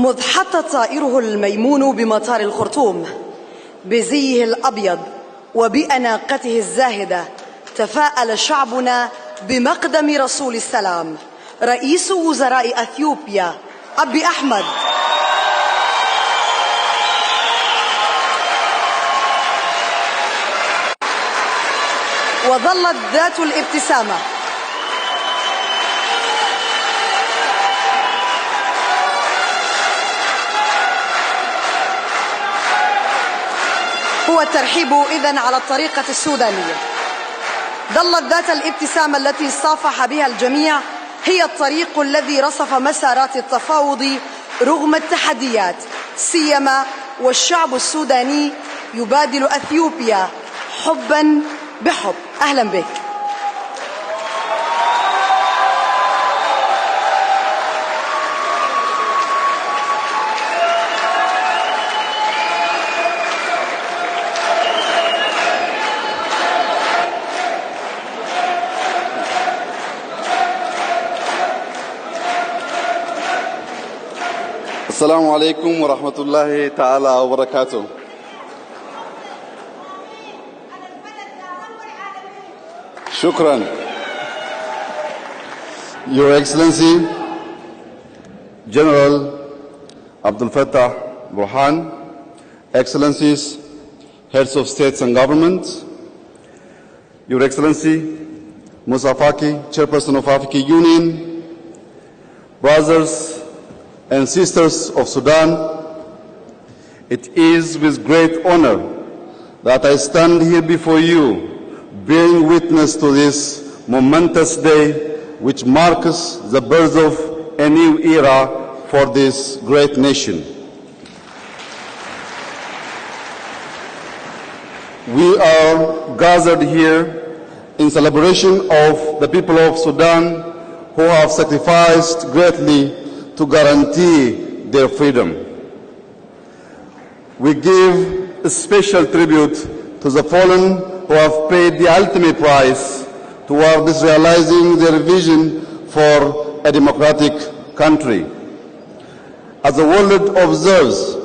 مذ حط طائره الميمون بمطار الخرطوم بزيه الأبيض وبأناقته الزاهدة تفاءل شعبنا بمقدم رسول السلام رئيس وزراء أثيوبيا أبي أحمد. وظلت ذات الابتسامة هو الترحيب إذن على الطريقة السودانية. ظلت ذات الابتسامة التي صافح بها الجميع هي الطريق الذي رصف مسارات التفاوض رغم التحديات، سيما والشعب السوداني يبادل أثيوبيا حبا بحب. أهلا بك. السلام عليكم ورحمة الله تعالى وبركاته. شكرا. Your Excellency, General Abdul Fattah Burhan, Excellencies, Heads of States and Government, Your Excellency, Musa Faki, Chairperson of African Union, brothers and sisters of Sudan, it is with great honor that I stand here before you, bearing witness to this momentous day which marks the birth of a new era for this great nation. We are gathered here in celebration of the people of Sudan who have sacrificed greatly to guarantee their freedom. We give a special tribute to the fallen who have paid the ultimate price towards realizing their vision for a democratic country. As the world observes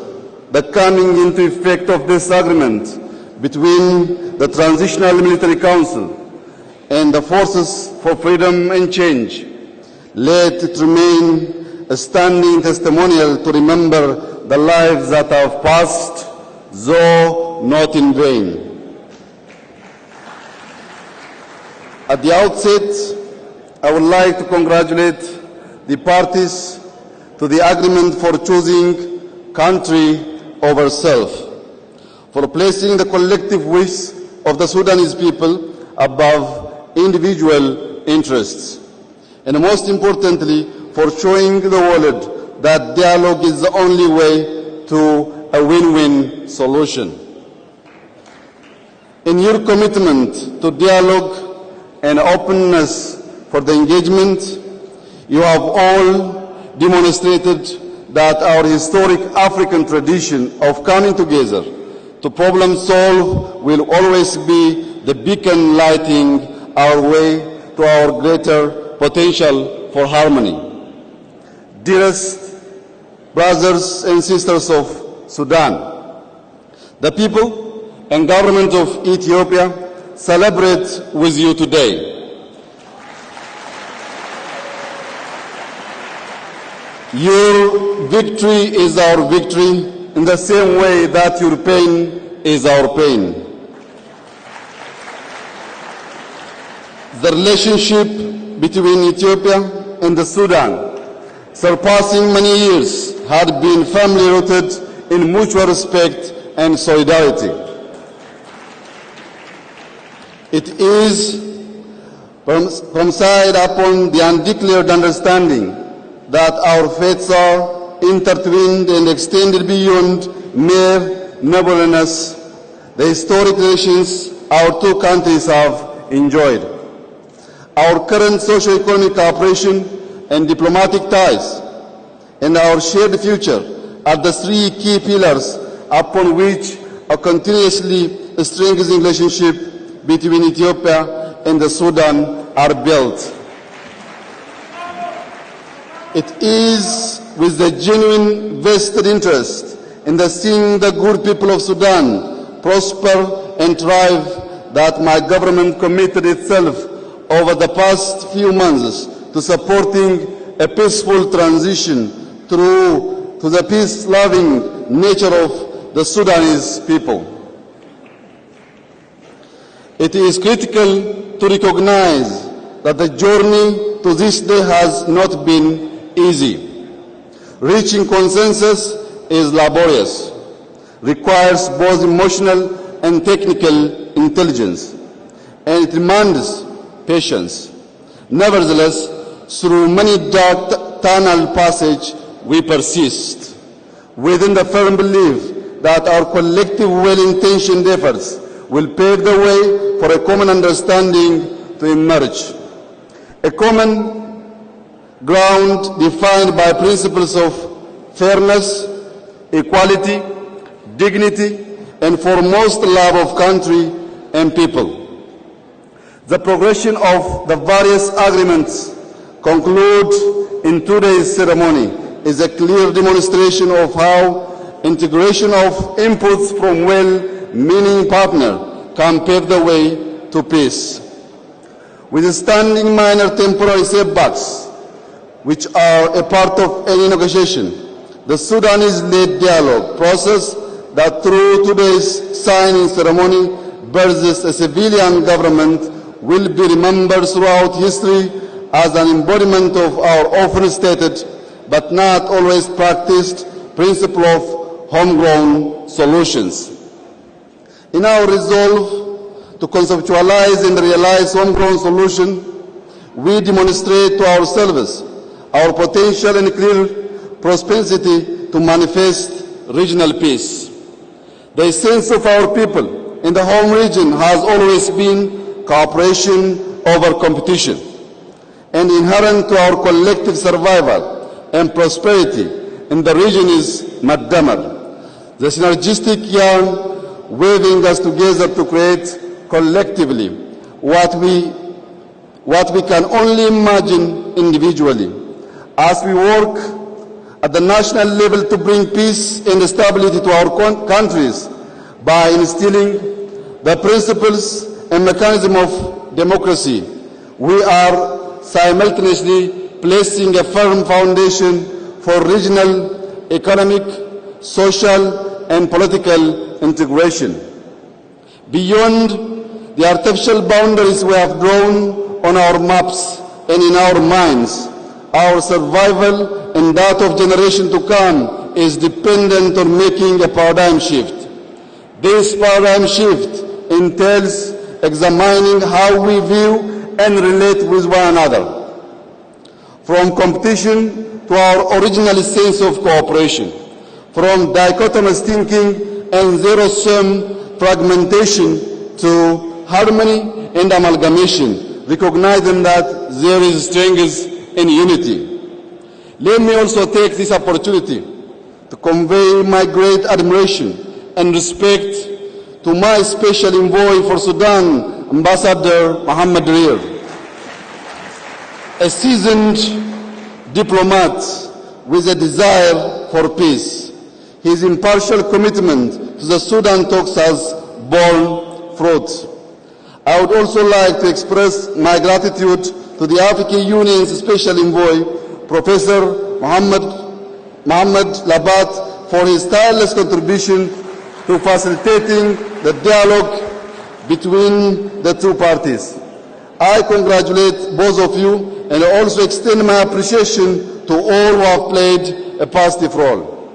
the coming into effect of this agreement between the Transitional Military Council and the Forces for Freedom and Change, let it remain a standing testimonial to remember the lives that have passed, though not in vain. At the outset, I would like to congratulate the parties to the agreement for choosing country over self, for placing the collective wish of the Sudanese people above individual interests, and most importantly, for showing the world that dialogue is the only way to a win-win solution. In your commitment to dialogue and openness for the engagement, you have all demonstrated that our historic African tradition of coming together to problem solve will always be the beacon lighting our way to our greater potential for harmony. Dearest brothers and sisters of Sudan, the people and government of Ethiopia celebrate with you today. Your victory is our victory in the same way that your pain is our pain. The relationship between Ethiopia and the Sudan, surpassing many years, had been firmly rooted in mutual respect and solidarity. It is premised upon the undeclared understanding that our fates are intertwined and extended beyond mere neighborliness, the historic relations our two countries have enjoyed. Our current socio-economic cooperation and diplomatic ties, and our shared future are the three key pillars upon which a continuously strengthening relationship between Ethiopia and the Sudan are built. It is with the genuine vested interest in the seeing the good people of Sudan prosper and thrive that my government committed itself over the past few months to supporting a peaceful transition through to the peace-loving nature of the Sudanese people. It is critical to recognize that the journey to this day has not been easy. Reaching consensus is laborious, requires both emotional and technical intelligence, and it demands patience. Nevertheless, through many dark tunnel passage, we persist, within the firm belief that our collective well-intentioned efforts will pave the way for a common understanding to emerge. A common ground defined by principles of fairness, equality, dignity, and foremost love of country and people. The progression of the various agreements concluded in today's ceremony is a clear demonstration of how integration of inputs from well-meaning partners can pave the way to peace. Withstanding minor temporary setbacks, which are a part of any negotiation, the Sudanese-led dialogue process that through today's signing ceremony versus a civilian government will be remembered throughout history as an embodiment of our often stated but not always practiced principle of homegrown solutions. In our resolve to conceptualize and realize homegrown solution, we demonstrate to ourselves our potential and clear propensity to manifest regional peace. The essence of our people in the home region has always been cooperation over competition, and inherent to our collective survival and prosperity in the region is Maddamar, the synergistic yarn weaving us together to create collectively what we can only imagine individually. As we work at the national level to bring peace and stability to our countries by instilling the principles and mechanism of democracy, we are simultaneously placing a firm foundation for regional, economic, social, and political integration. Beyond the artificial boundaries we have drawn on our maps and in our minds, our survival and that of generation to come is dependent on making a paradigm shift. This paradigm shift entails examining how we view and relate with one another, from competition to our original sense of cooperation, from dichotomous thinking and zero-sum fragmentation to harmony and amalgamation, recognizing that there is strength in unity. Let me also take this opportunity to convey my great admiration and respect to my special envoy for Sudan, Ambassador Mohammed Reer, a seasoned diplomat with a desire for peace. His impartial commitment to the Sudan talks has borne fruit. I would also like to express my gratitude to the African Union's Special Envoy, Professor Mohammed Labat, for his tireless contribution to facilitating the dialogue between the two parties. I congratulate both of you and also extend my appreciation to all who have played a positive role.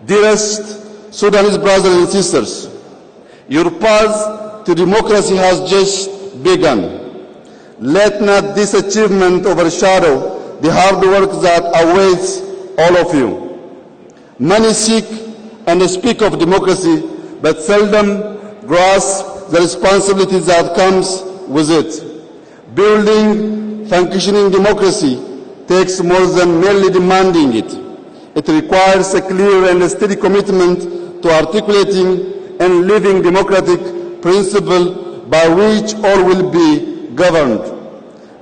Dearest Sudanese brothers and sisters, your path to democracy has just begun. Let not this achievement overshadow the hard work that awaits all of you. Many seek and speak of democracy, but seldom grasp the responsibilities that comes with it. Building functioning democracy takes more than merely demanding it. It requires a clear and steady commitment to articulating and living democratic principle by which all will be governed.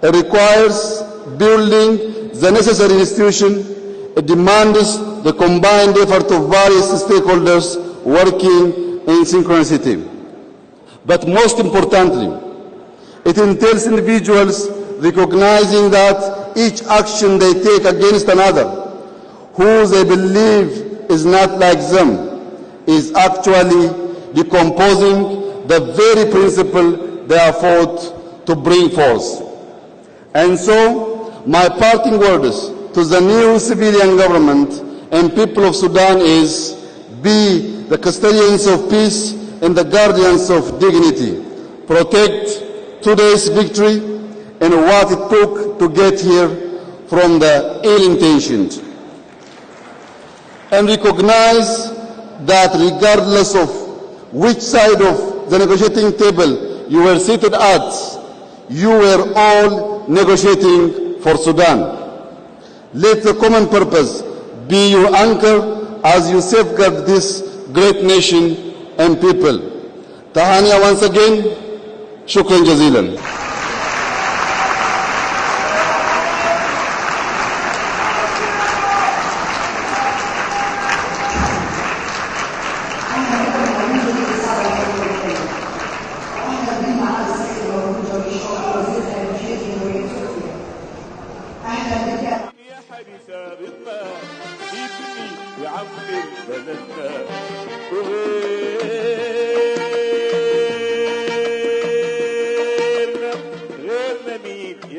It requires building the necessary institution, it demands the combined effort of various stakeholders working in synchronicity. But most importantly, it entails individuals recognizing that each action they take against another, who they believe is not like them, is actually decomposing the very principle they are fought to bring forth. And so, my parting words to the new civilian government and people of Sudan is, be the custodians of peace and the guardians of dignity. Protect today's victory and what it took to get here from the ill-intentioned. And recognize that regardless of which side of the negotiating table you were seated at, you were all negotiating for Sudan. Let the common purpose be your anchor as you safeguard this great nation and people. Tahania once again. Shukran jazilan.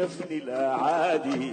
يفني الأعادي